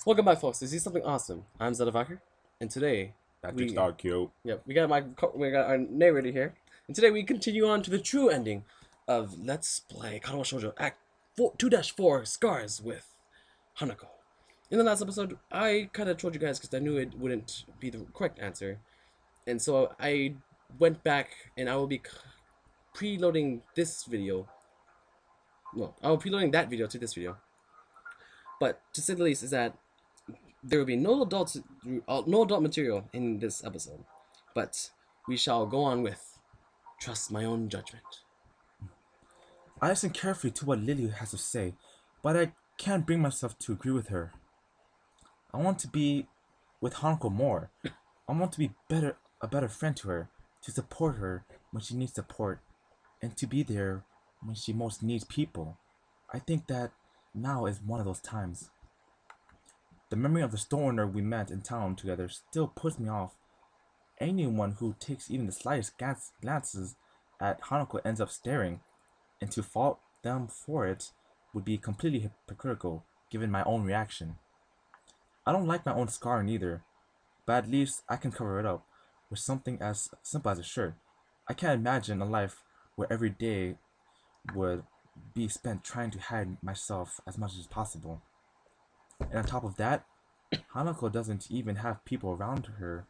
Welcome back, folks. This is something awesome. I'm Zadavakar, and today That just we, dog cute. we got our narrator here, and today we continue on to the true ending of Let's Play Kanoa Shoujo Act 2-4 Scars with Hanako. In the last episode, I kind of told you guys because I knew it wouldn't be the correct answer, and so I went back and I will be preloading this video. Well, I will be preloading that video to this video, but to say the least, is that there will be no adult material in this episode, but we shall go on with trust my own judgment. I listen carefully to what Lily has to say, but I can't bring myself to agree with her. I want to be with Hanako more. I want to be a better friend to her, to support her when she needs support, and to be there when she most needs people. I think that now is one of those times. The memory of the store owner we met in town together still puts me off. Anyone who takes even the slightest glances at Hanako ends up staring, and to fault them for it would be completely hypocritical given my own reaction. I don't like my own scarring either, but at least I can cover it up with something as simple as a shirt. I can't imagine a life where every day would be spent trying to hide myself as much as possible. And on top of that, Hanako doesn't even have people around her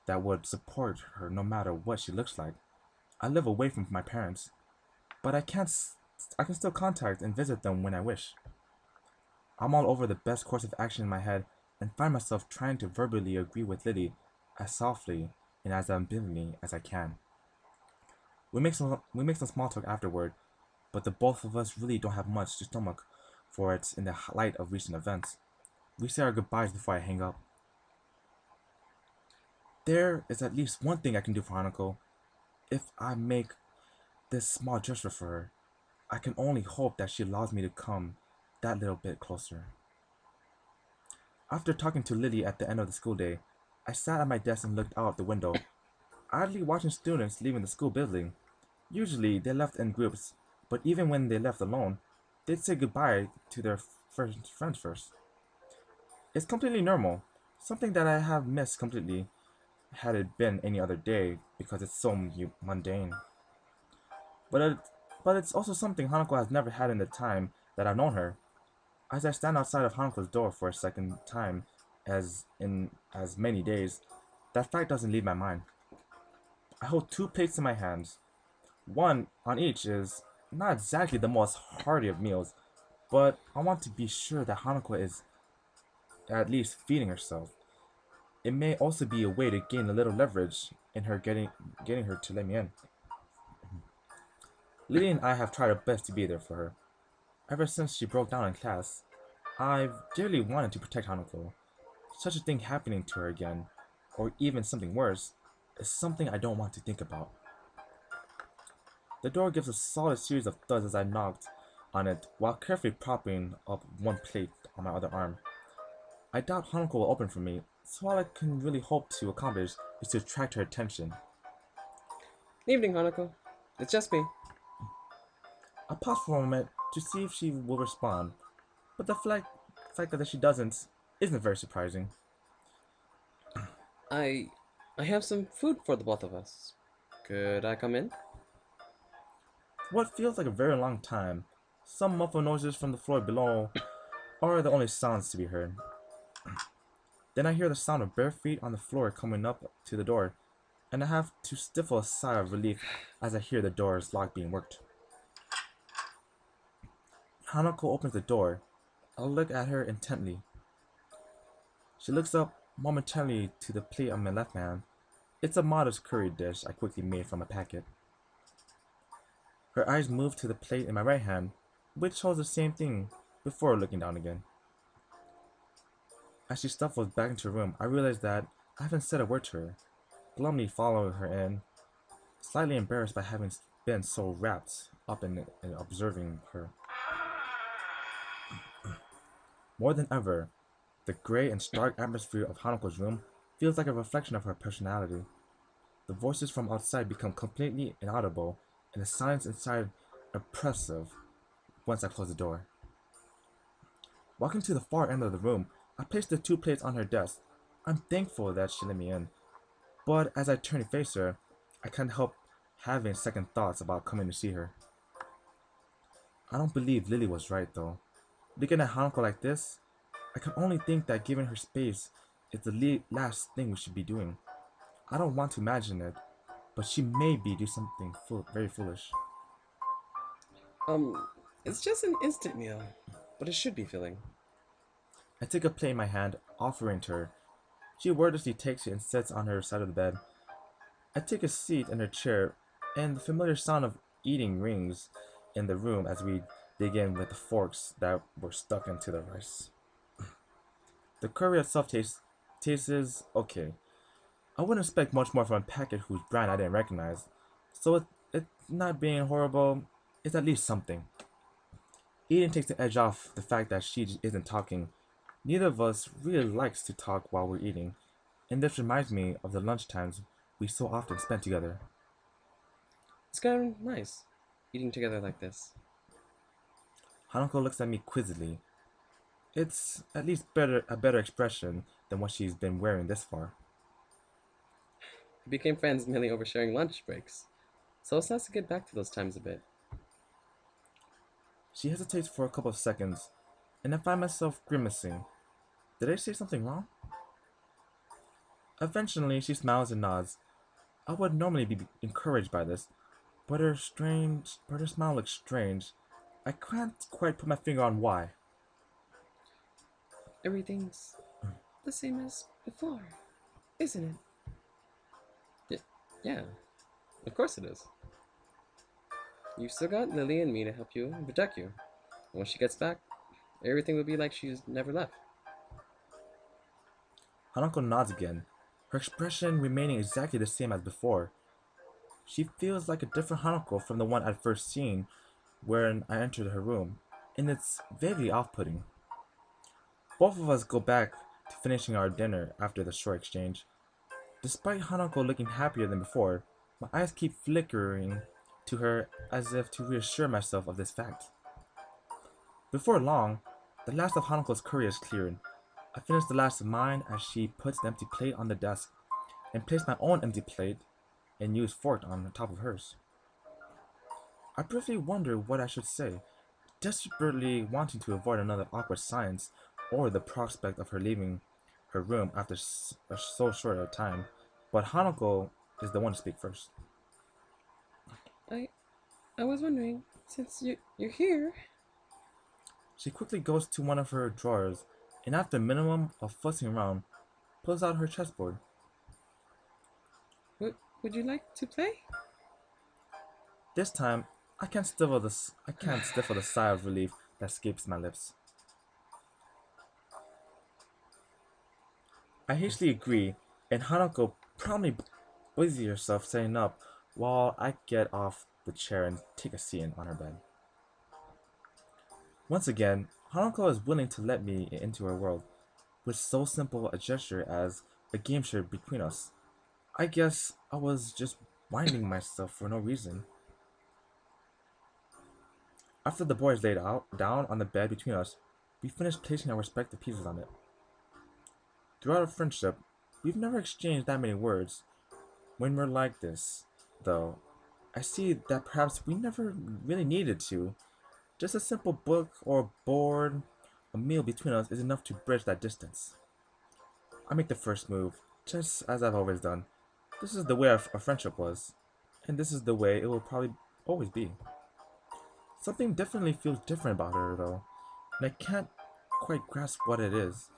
that would support her no matter what she looks like. I live away from my parents, but I can still contact and visit them when I wish. I'm all over the best course of action in my head and find myself trying to verbally agree with Lily as softly and as ambivalently as I can. We make some small talk afterward, but the both of us really don't have much to stomach for it in the light of recent events. We say our goodbyes before I hang up. There is at least one thing I can do for Hanako. If I make this small gesture for her, I can only hope that she allows me to come that little bit closer. After talking to Lily at the end of the school day, I sat at my desk and looked out the window, idly watching students leaving the school building. Usually they left in groups, but even when they left alone, they'd say goodbye to their first friends first. It's completely normal, something that I have missed completely had it been any other day because it's so mundane. But it, but it's also something Hanako has never had in the time that I've known her. As I stand outside of Hanako's door for a second time, as in as many days, that fact doesn't leave my mind. I hold two plates in my hands. One on each is not exactly the most hearty of meals, but I want to be sure that Hanako is at least feeding herself. It may also be a way to gain a little leverage in her getting her to let me in. Lily and I have tried our best to be there for her. Ever since she broke down in class, I've dearly wanted to protect Hanako. Such a thing happening to her again, or even something worse, is something I don't want to think about. The door gives a solid series of thuds as I knocked on it while carefully propping up one plate on my other arm. I doubt Hanako will open for me, so all I can really hope to accomplish is to attract her attention. Evening, Hanako. It's just me. I pause for a moment to see if she will respond, but the fact that she doesn't isn't very surprising. I I have some food for the both of us. Could I come in? What feels like a very long time, some muffled noises from the floor below are the only sounds to be heard. Then I hear the sound of bare feet on the floor coming up to the door, and I have to stifle a sigh of relief as I hear the door's lock being worked. Hanako opens the door. I look at her intently. She looks up momentarily to the plate on my left hand. It's a modest curry dish I quickly made from a packet. Her eyes move to the plate in my right hand, which holds the same thing, before looking down again. As she shuffles back into her room, I realize that I haven't said a word to her. Glumly follow her in, slightly embarrassed by having been so wrapped up in observing her. More than ever, the gray and stark atmosphere of Hanako's room feels like a reflection of her personality. The voices from outside become completely inaudible, and the silence inside oppressive once I close the door. Walking to the far end of the room, I placed the two plates on her desk. I'm thankful that she let me in, but as I turned to face her, I can't help having second thoughts about coming to see her. I don't believe Lily was right though. Looking at Hanako like this, I can only think that giving her space is the last thing we should be doing. I don't want to imagine it, but she may be do something very foolish. Um, it's just an instant meal, but it should be filling. I take a plate in my hand, offering to her. She wordlessly takes it and sits on her side of the bed. I take a seat in her chair, and the familiar sound of eating rings in the room as we dig in with the forks that were stuck into the rice. The curry itself tastes okay. I wouldn't expect much more from a packet whose brand I didn't recognize, so it not being horrible is at least something. Eating takes the edge off the fact that she isn't talking. Neither of us really likes to talk while we're eating, and this reminds me of the lunch times we so often spent together. It's kind of nice eating together like this. Hanako looks at me quizzically. It's at least a better expression than what she's been wearing this far. We became friends mainly over sharing lunch breaks, so it's nice to get back to those times a bit. She hesitates for a couple of seconds, and I find myself grimacing. Did I say something wrong? Eventually, she smiles and nods. I would normally be encouraged by this, but her smile looks strange. I can't quite put my finger on why. Everything's the same as before, isn't it? Yeah, of course it is. You've still got Lily and me to help you and protect you. And when she gets back, everything will be like she's never left. Hanako nods again, her expression remaining exactly the same as before. She feels like a different Hanako from the one I'd first seen when I entered her room, and it's vaguely off-putting. Both of us go back to finishing our dinner after the short exchange. Despite Hanako looking happier than before, my eyes keep flickering to her as if to reassure myself of this fact. Before long, the last of Hanako's curry is cleared. I finish the last of mine as she puts the empty plate on the desk and place my own empty plate and used fork on top of hers. I briefly wonder what I should say, desperately wanting to avoid another awkward silence or the prospect of her leaving her room after so short a time, but Hanako is the one to speak first. I I was wondering, since you're here, She quickly goes to one of her drawers and after a minimum of fussing around, pulls out her chessboard. would you like to play? This time, I can't stifle the sigh of relief that escapes my lips. I hastily agree, and Hanako promptly busies herself setting up while I get off the chair and take a seat on her bed. Once again, Hanako is willing to let me into her world, with so simple a gesture as a game shared between us. I guess I was just winding myself for no reason. After the boys laid out down on the bed between us, we finished placing our respective pieces on it. Throughout our friendship, we've never exchanged that many words. When we're like this, though, I see that perhaps we never really needed to. Just a simple book or board, a meal between us is enough to bridge that distance. I make the first move, just as I've always done. This is the way our friendship was, and this is the way it will probably always be. Something definitely feels different about her, though, and I can't quite grasp what it is.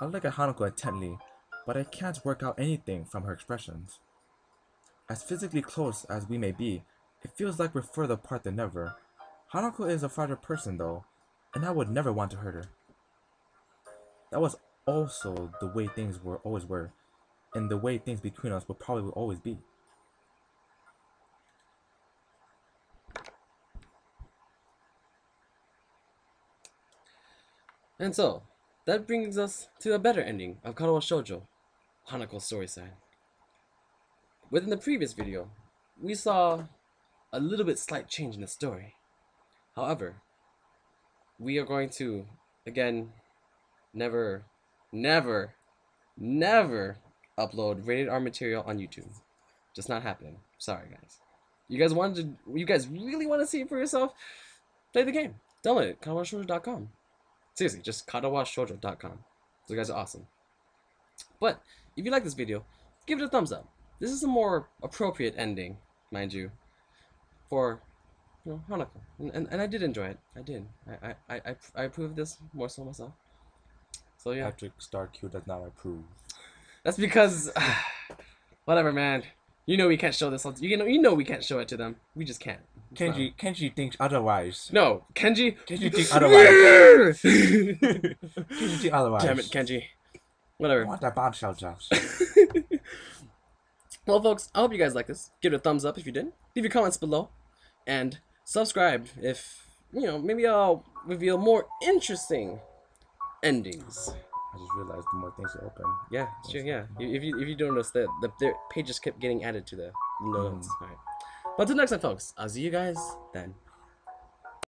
I look at Hanako intently, but I can't work out anything from her expressions. As physically close as we may be, it feels like we're further apart than ever. Hanako is a fragile person, though, and I would never want to hurt her. That was also the way things always were, and the way things between us will probably always be. And so, that brings us to a better ending of Karawa Shoujo, Hanako's story side. Within the previous video, we saw a little bit slight change in the story. However, we are going to, again, never never, never upload rated R material on YouTube. Just not happening. Sorry, guys. You guys really want to see it for yourself? Play the game. Download it. KatawashShoujo.com. Seriously, just KatawashShoujo.com. Those guys are awesome. But if you like this video, give it a thumbs up. This is a more appropriate ending, mind you, for Hanako. And I did enjoy it. I did. I approve of this more so myself. So yeah. Patrick Stark does not approve. That's because whatever, man. You know we can't show this. You know we can't show it to them. We just can't. Kenji thinks otherwise. No, Kenji thinks otherwise. Kenji thinks otherwise. Damn it, Kenji. Whatever. I want that bombshell jobs. Well, folks, I hope you guys like this. Give it a thumbs up if you did. Leave your comments below, and subscribe if maybe I'll reveal more interesting endings. I just realized the more things you open. Yeah, sure. Yeah. If you don't notice that the pages kept getting added to the notes. All right. But until next time, folks. I'll see you guys then.